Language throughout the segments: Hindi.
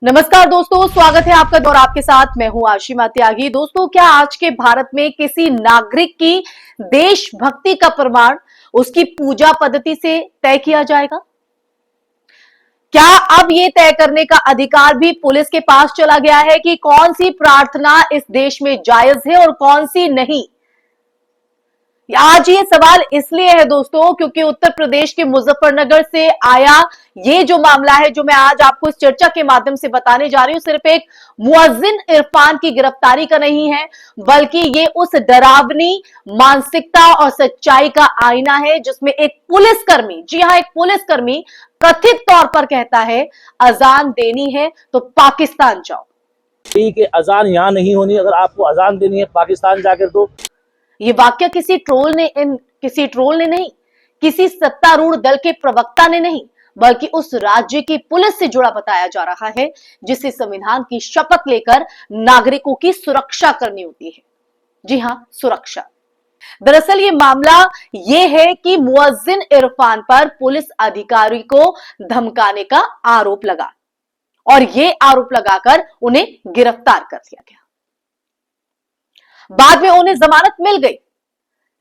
नमस्कार दोस्तों, स्वागत है आपका और आपके साथ मैं हूं आशिमा त्यागी। दोस्तों, क्या आज के भारत में किसी नागरिक की देशभक्ति का प्रमाण उसकी पूजा पद्धति से तय किया जाएगा? क्या अब ये तय करने का अधिकार भी पुलिस के पास चला गया है कि कौन सी प्रार्थना इस देश में जायज है और कौन सी नहीं? आज ये सवाल इसलिए है दोस्तों क्योंकि उत्तर प्रदेश के मुजफ्फरनगर से आया ये जो मामला है, जो मैं आज आपको इस चर्चा के माध्यम से बताने जा रही हूं, सिर्फ एक मुअज्जिन इरफान की गिरफ्तारी का नहीं है, बल्कि ये उस डरावनी मानसिकता और सच्चाई का आईना है जिसमें एक पुलिसकर्मी, जी हां, एक पुलिसकर्मी कथित तौर पर कहता है अजान देनी है तो पाकिस्तान जाओ। ठीक है, अजान यहाँ नहीं होनी, अगर आपको अजान देनी है पाकिस्तान जाकर दो। ये वाक्य किसी ट्रोल ने नहीं, किसी सत्तारूढ़ दल के प्रवक्ता ने नहीं, बल्कि उस राज्य की पुलिस से जुड़ा बताया जा रहा है जिसे संविधान की शपथ लेकर नागरिकों की सुरक्षा करनी होती है। जी हां, सुरक्षा। दरअसल ये मामला ये है कि मुअज्जिन इरफान पर पुलिस अधिकारी को धमकाने का आरोप लगा और ये आरोप लगाकर उन्हें गिरफ्तार कर लिया गया। बाद में उन्हें जमानत मिल गई,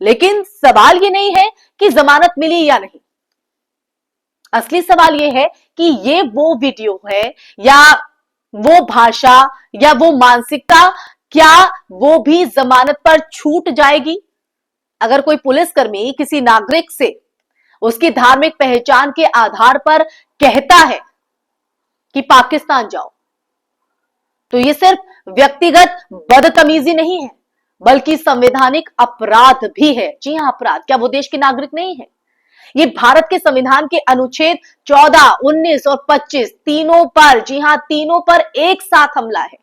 लेकिन सवाल ये नहीं है कि जमानत मिली या नहीं। असली सवाल ये है कि ये वो वीडियो है या वो भाषा या वो मानसिकता, क्या वो भी जमानत पर छूट जाएगी? अगर कोई पुलिसकर्मी किसी नागरिक से उसकी धार्मिक पहचान के आधार पर कहता है कि पाकिस्तान जाओ, तो ये सिर्फ व्यक्तिगत बदतमीजी नहीं है, बल्कि संवैधानिक अपराध भी है। जी हां, अपराध। क्या वो देश के नागरिक नहीं है? ये भारत के संविधान के अनुच्छेद 14, 19 और 25 तीनों पर, जी हां, तीनों पर एक साथ हमला है।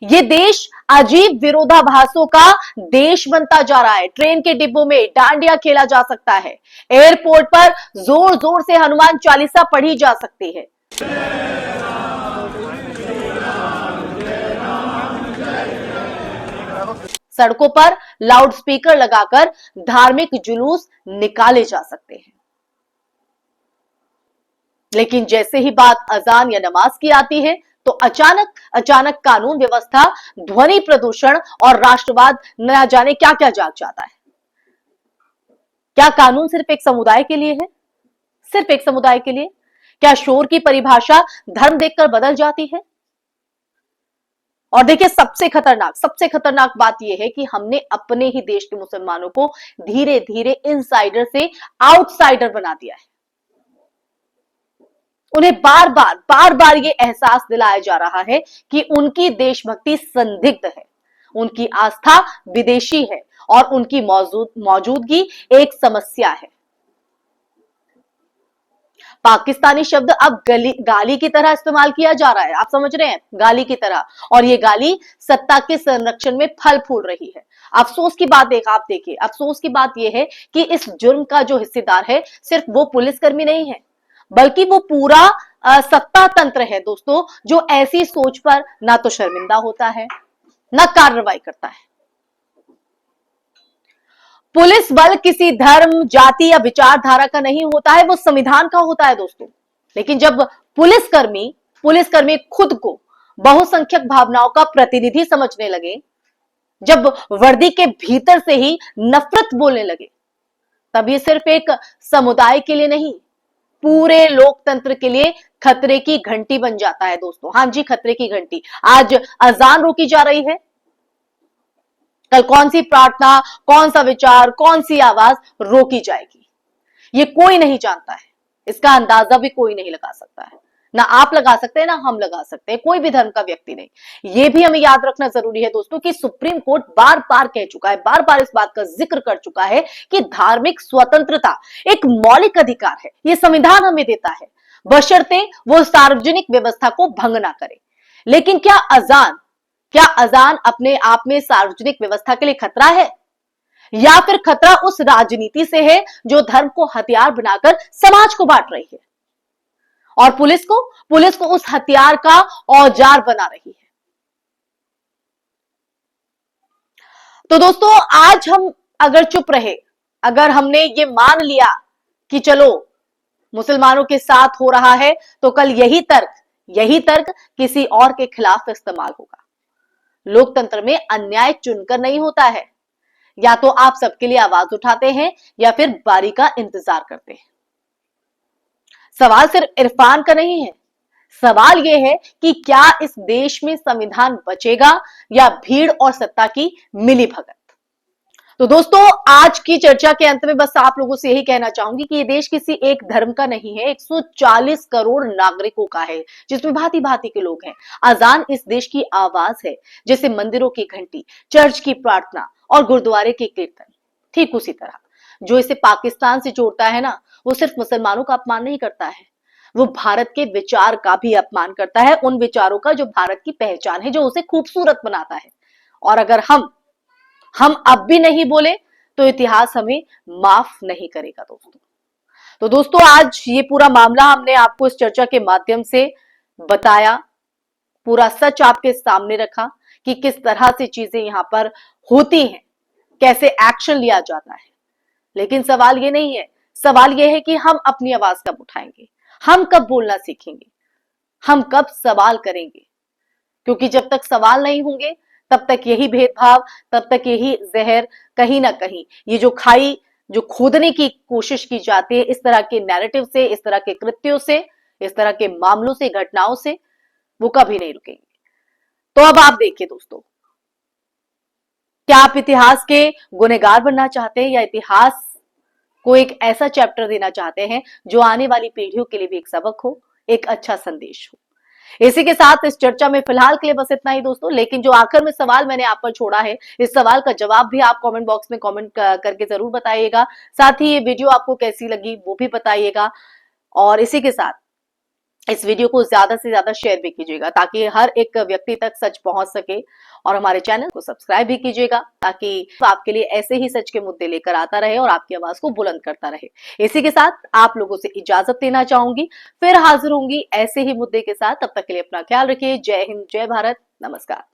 ये देश अजीब विरोधाभासों का देश बनता जा रहा है। ट्रेन के डिब्बों में डांडिया खेला जा सकता है, एयरपोर्ट पर जोर जोर से हनुमान चालीसा पढ़ी जा सकती है, सड़कों पर लाउडस्पीकर लगाकर धार्मिक जुलूस निकाले जा सकते हैं। लेकिन जैसे ही बात अजान या नमाज की आती है तो अचानक कानून व्यवस्था, ध्वनि प्रदूषण और राष्ट्रवाद न जाने क्या क्या जाग जाता है। क्या कानून सिर्फ एक समुदाय के लिए है? सिर्फ एक समुदाय के लिए? क्या शोर की परिभाषा धर्म देखकर बदल जाती है? और देखिए, सबसे खतरनाक बात यह है कि हमने अपने ही देश के मुसलमानों को धीरे धीरे इनसाइडर से आउटसाइडर बना दिया है। उन्हें बार बार ये एहसास दिलाया जा रहा है कि उनकी देशभक्ति संदिग्ध है, उनकी आस्था विदेशी है और उनकी मौजूदगी एक समस्या है। पाकिस्तानी शब्द अब गाली की तरह इस्तेमाल किया जा रहा है। आप समझ रहे हैं? गाली की तरह। और ये गाली सत्ता के संरक्षण में फल फूल रही है। अफसोस की बात आप देखिए, अफसोस की बात यह है कि इस जुर्म का जो हिस्सेदार है सिर्फ वो पुलिसकर्मी नहीं है, बल्कि वो पूरा सत्ता तंत्र है दोस्तों, जो ऐसी सोच पर ना तो शर्मिंदा होता है, ना कार्रवाई करता है। पुलिस बल किसी धर्म, जाति या विचारधारा का नहीं होता है, वो संविधान का होता है दोस्तों। लेकिन जब पुलिसकर्मी खुद को बहुसंख्यक भावनाओं का प्रतिनिधि समझने लगे, जब वर्दी के भीतर से ही नफरत बोलने लगे, तब ये सिर्फ एक समुदाय के लिए नहीं, पूरे लोकतंत्र के लिए खतरे की घंटी बन जाता है दोस्तों। हां जी, खतरे की घंटी। आज अजान रोकी जा रही है, कल कौन सी प्रार्थना, कौन सा विचार, कौन सी आवाज रोकी जाएगी, ये कोई नहीं जानता है। इसका अंदाजा भी कोई नहीं लगा सकता है, ना आप लगा सकते हैं, ना हम लगा सकते हैं, कोई भी धर्म का व्यक्ति नहीं। ये भी हमें याद रखना जरूरी है दोस्तों कि सुप्रीम कोर्ट बार बार कह चुका है, बार बार इस बात का जिक्र कर चुका है कि धार्मिक स्वतंत्रता एक मौलिक अधिकार है, ये संविधान हमें देता है, बशर्ते वो सार्वजनिक व्यवस्था को भंग ना करे। लेकिन क्या अजान अपने आप में सार्वजनिक व्यवस्था के लिए खतरा है, या फिर खतरा उस राजनीति से है जो धर्म को हथियार बनाकर समाज को बांट रही है और पुलिस को उस हथियार का औजार बना रही है? तो दोस्तों, आज हम अगर चुप रहे, अगर हमने ये मान लिया कि चलो मुसलमानों के साथ हो रहा है तो कल यही तर्क किसी और के खिलाफ इस्तेमाल होगा। लोकतंत्र में अन्याय चुनकर नहीं होता है, या तो आप सबके लिए आवाज उठाते हैं या फिर बारी का इंतजार करते हैं। सवाल सिर्फ इरफान का नहीं है, सवाल यह है कि क्या इस देश में संविधान बचेगा या भीड़ और सत्ता की मिलीभगत। तो दोस्तों, आज की चर्चा के अंत में बस आप लोगों से यही कहना चाहूंगी कि ये देश किसी एक धर्म का नहीं है, 140 करोड़ नागरिकों का है, जिसमें भांति भांति के लोग हैं। अजान इस देश की आवाज है, जैसे मंदिरों की घंटी, चर्च की प्रार्थना और गुरुद्वारे के कीर्तन। ठीक उसी तरह जो इसे पाकिस्तान से जोड़ता है ना, वो सिर्फ मुसलमानों का अपमान नहीं करता है, वो भारत के विचार का भी अपमान करता है, उन विचारों का जो भारत की पहचान है, जो उसे खूबसूरत बनाता है। और अगर हम अब भी नहीं बोले तो इतिहास हमें माफ नहीं करेगा दोस्तों। तो दोस्तों, आज ये पूरा मामला हमने आपको इस चर्चा के माध्यम से बताया, पूरा सच आपके सामने रखा कि किस तरह से चीजें यहां पर होती हैं, कैसे एक्शन लिया जाता है। लेकिन सवाल ये नहीं है, सवाल ये है कि हम अपनी आवाज कब उठाएंगे, हम कब बोलना सीखेंगे, हम कब सवाल करेंगे। क्योंकि जब तक सवाल नहीं होंगे तब तक यही भेदभाव, तब तक यही जहर, कहीं ना कहीं ये जो खाई जो खोदने की कोशिश की जाती है इस तरह के नैरेटिव से, इस तरह के कृत्यों से, इस तरह के मामलों से, घटनाओं से, वो कभी नहीं रुकेंगे। तो अब आप देखिए दोस्तों, क्या आप इतिहास के गुनहगार बनना चाहते हैं या इतिहास को एक ऐसा चैप्टर देना चाहते हैं जो आने वाली पीढ़ियों के लिए भी एक सबक हो, एक अच्छा संदेश हो। इसी के साथ इस चर्चा में फिलहाल के लिए बस इतना ही दोस्तों। लेकिन जो आखिर में सवाल मैंने आप पर छोड़ा है, इस सवाल का जवाब भी आप कमेंट बॉक्स में कमेंट करके जरूर बताइएगा। साथ ही ये वीडियो आपको कैसी लगी वो भी बताइएगा, और इसी के साथ इस वीडियो को ज्यादा से ज्यादा शेयर भी कीजिएगा ताकि हर एक व्यक्ति तक सच पहुंच सके, और हमारे चैनल को सब्सक्राइब भी कीजिएगा ताकि आपके लिए ऐसे ही सच के मुद्दे लेकर आता रहे और आपकी आवाज को बुलंद करता रहे। इसी के साथ आप लोगों से इजाजत लेना चाहूंगी, फिर हाजिर होंगी ऐसे ही मुद्दे के साथ। तब तक के लिए अपना ख्याल रखिए। जय हिंद, जय भारत, नमस्कार।